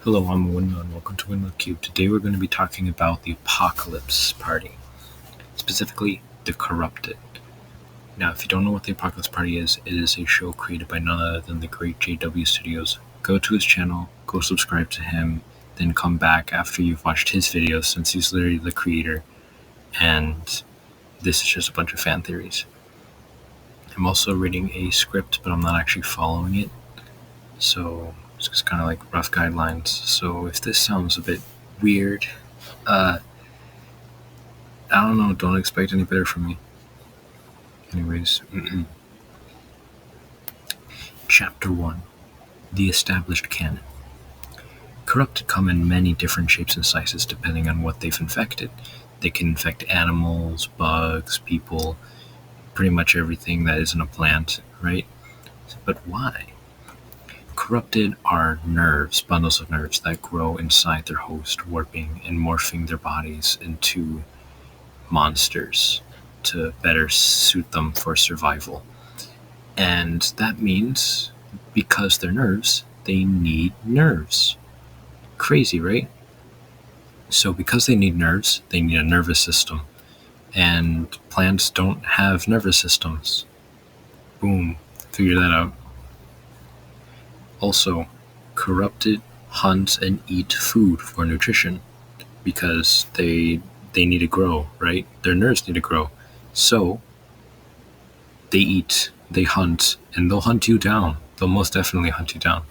Hello, I'm Winlow and welcome to Winlow Cube. Today we're going to be talking about the Apocalypse Party, specifically the Corrupted. Now, if you don't know what the Apocalypse Party is, it is a show created by none other than the great JW Studios. Go to his channel, go subscribe to him, then come back after you've watched his videos since he's literally the creator, and this is just a bunch of fan theories. I'm also reading a script, but I'm not actually following it, so it's just kind of like rough guidelines. So if this sounds a bit weird, I don't know, don't expect any better from me. Anyways, Chapter 1: The Established Canon. Corrupted come in many different shapes and sizes depending on what they've infected. They can infect animals, bugs, people, pretty much everything that isn't a plant, right? But why? Corrupted are nerves, bundles of nerves that grow inside their host, warping and morphing their bodies into monsters to better suit them for survival. And that means, because they're nerves, they need nerves. Crazy, right? So because they need nerves, they need a nervous system. And plants don't have nervous systems. Boom, figure that out. Also, corrupted hunt and eat food for nutrition because they need to grow, right? Their nerves need to grow. So they eat, they hunt, and they'll hunt you down. They'll most definitely hunt you down.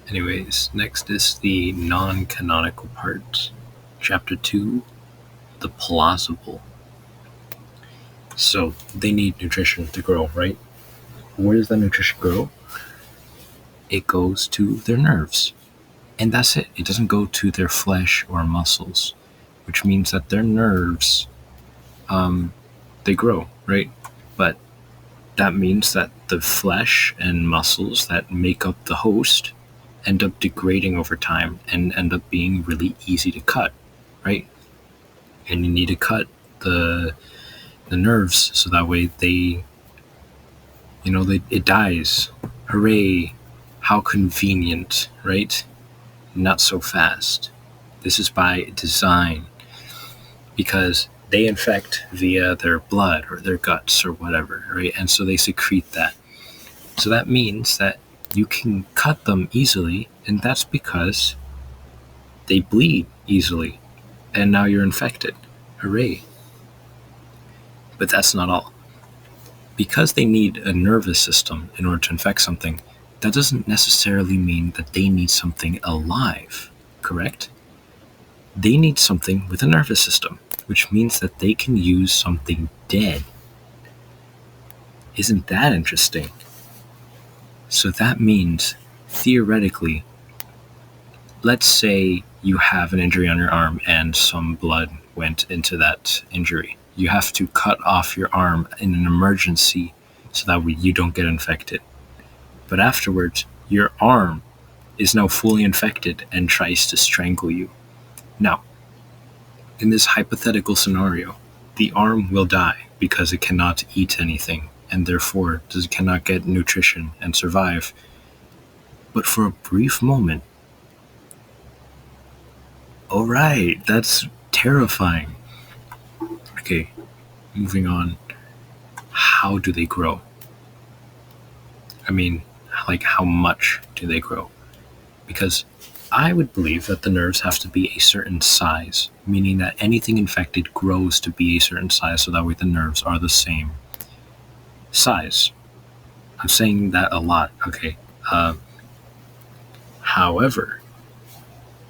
Anyways, next is the non-canonical part. Chapter 2, the plausible. So they need nutrition to grow, right? Where does that nutrition grow? It goes to their nerves. And that's it. It doesn't go to their flesh or muscles, which means that their nerves, they grow, right? But that means that the flesh and muscles that make up the host end up degrading over time and end up being really easy to cut, right? And you need to cut the nerves so that way it dies. Hooray! How convenient, right? Not so fast. This is by design because they infect via their blood or their guts or whatever, right? And so they secrete that. So that means that you can cut them easily, and that's because they bleed easily, and now you're infected. Hooray. But that's not all. Because they need a nervous system in order to infect something, that doesn't necessarily mean that they need something alive, correct? They need something with a nervous system, which means that they can use something dead. Isn't that interesting? So that means, theoretically, let's say you have an injury on your arm and some blood went into that injury. You have to cut off your arm in an emergency so that you don't get infected. But afterwards, your arm is now fully infected and tries to strangle you. Now, in this hypothetical scenario, the arm will die because it cannot eat anything and therefore it cannot get nutrition and survive. But for a brief moment, alright, that's terrifying. Okay, moving on. How do they grow? I mean, like, how much do they grow? Because I would believe that the nerves have to be a certain size, meaning that anything infected grows to be a certain size so that way the nerves are the same size. I'm saying that a lot, okay? However,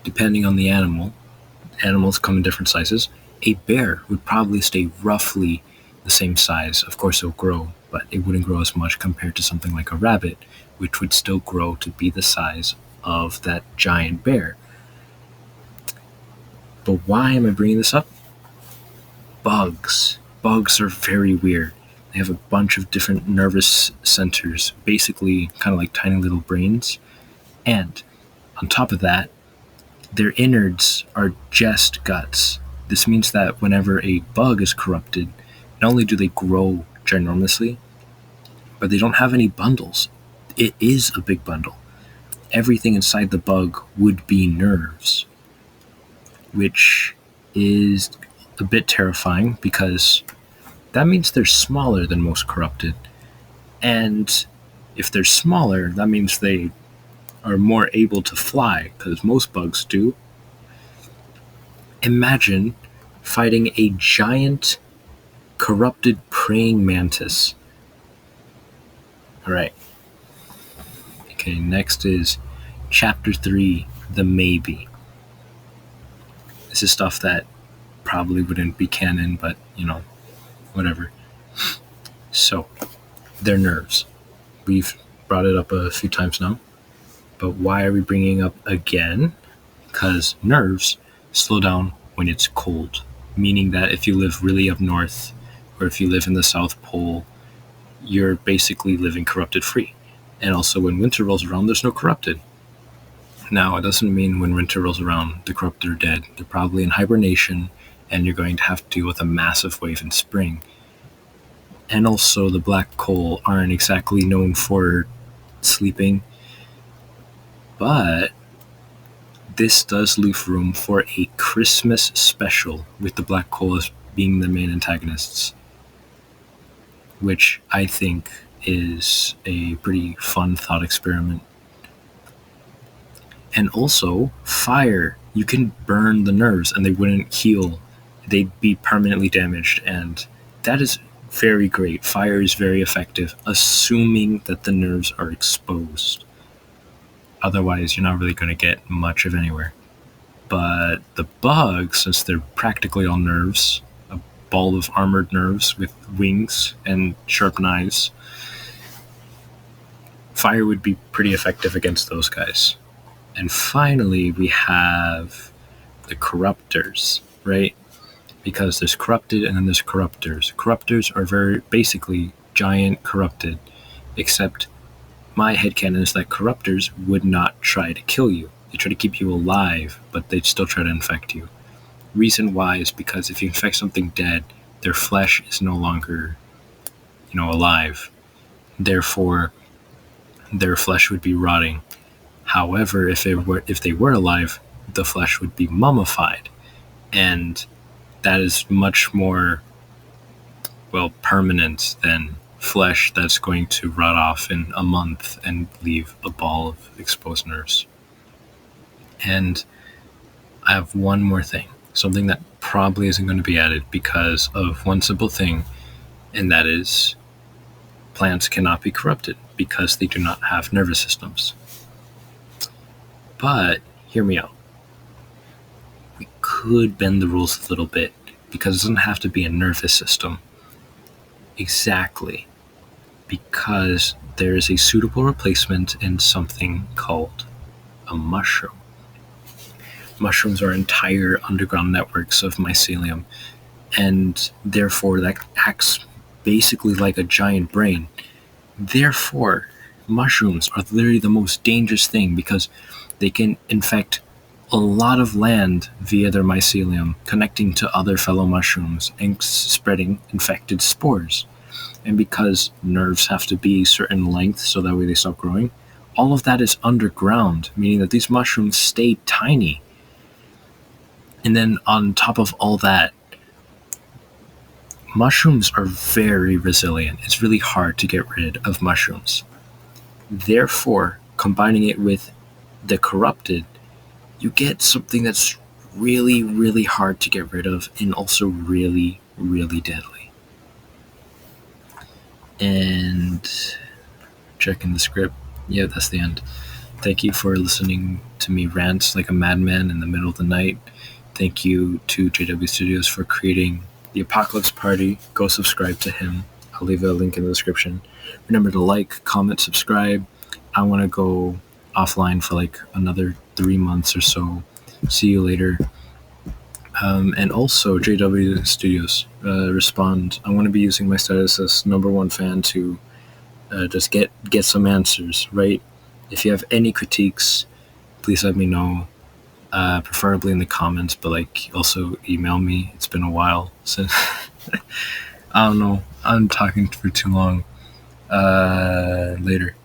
depending on the animals come in different sizes. A bear would probably stay roughly the same size. Of course, it'll grow, but it wouldn't grow as much compared to something like a rabbit, which would still grow to be the size of that giant bear. But why am I bringing this up? Bugs. Bugs are very weird. They have a bunch of different nervous centers, basically kind of like tiny little brains. And on top of that, their innards are just guts. This means that whenever a bug is corrupted, not only do they grow ginormously, but they don't have any bundles. It is a big bundle. everything inside the bug would be nerves, which is a bit terrifying because that means they're smaller than most corrupted. And if they're smaller, that means they are more able to fly, because most bugs do. Imagine fighting a giant corrupted praying mantis. Alright. Okay, next is Chapter 3, The Maybe. This is stuff that probably wouldn't be canon, but, whatever. So, their nerves. We've brought it up a few times now, but why are we bringing it up again? Because nerves slow down when it's cold, meaning that if you live really up north, or if you live in the South Pole, you're basically living corrupted free. And also when winter rolls around, there's no corrupted. Now, it doesn't mean when winter rolls around, the corrupted are dead. They're probably in hibernation, and you're going to have to deal with a massive wave in spring. And also, the black coal aren't exactly known for sleeping, but this does leave room for a Christmas special with the black coal as being the main antagonists, which I think is a pretty fun thought experiment. And also, fire. You can burn the nerves and they wouldn't heal. They'd be permanently damaged, and that is very great. Fire is very effective, assuming that the nerves are exposed. Otherwise, you're not really going to get much of anywhere. But the bugs, since they're practically all nerves, a ball of armored nerves with wings and sharp knives, fire would be pretty effective against those guys. And finally, we have the corruptors, right? Because there's corrupted and then there's corruptors. Corruptors are very basically giant corrupted, except my headcanon is that corruptors would not try to kill you. They try to keep you alive, but they'd still try to infect you. Reason why is because if you infect something dead, their flesh is no longer, alive. Therefore, their flesh would be rotting. However, if they were alive, the flesh would be mummified, and that is much more, permanent than flesh that's going to rot off in a month and leave a ball of exposed nerves. And I have one more thing, something that probably isn't going to be added because of one simple thing, and that is plants cannot be corrupted because they do not have nervous systems. But hear me out. We could bend the rules a little bit because it doesn't have to be a nervous system. Exactly. Because there is a suitable replacement in something called a mushroom. Mushrooms are entire underground networks of mycelium, and therefore that acts basically like a giant brain. Therefore, mushrooms are literally the most dangerous thing because they can infect a lot of land via their mycelium, connecting to other fellow mushrooms and spreading infected spores. And because nerves have to be a certain length so that way they stop growing, all of that is underground, meaning that these mushrooms stay tiny. And then on top of all that, mushrooms are very resilient. It's really hard to get rid of mushrooms. Therefore, combining it with the corrupted, you get something that's really, really hard to get rid of and also really, really deadly. And checking the script. Yeah, that's the end. Thank you for listening to me rant like a madman in the middle of the night. Thank you to JW Studios for creating the Apocalypse Party. Go subscribe to him. I'll leave a link in the description. Remember to like, comment, subscribe. I want to go offline for like another 3 months or so. See you later. And also, JW Studios, respond. I want to be using my status as #1 fan to just get some answers, right? If you have any critiques, please let me know. Preferably in the comments, but like also email me. It's been a while since I don't know. I'm talking for too long. Later.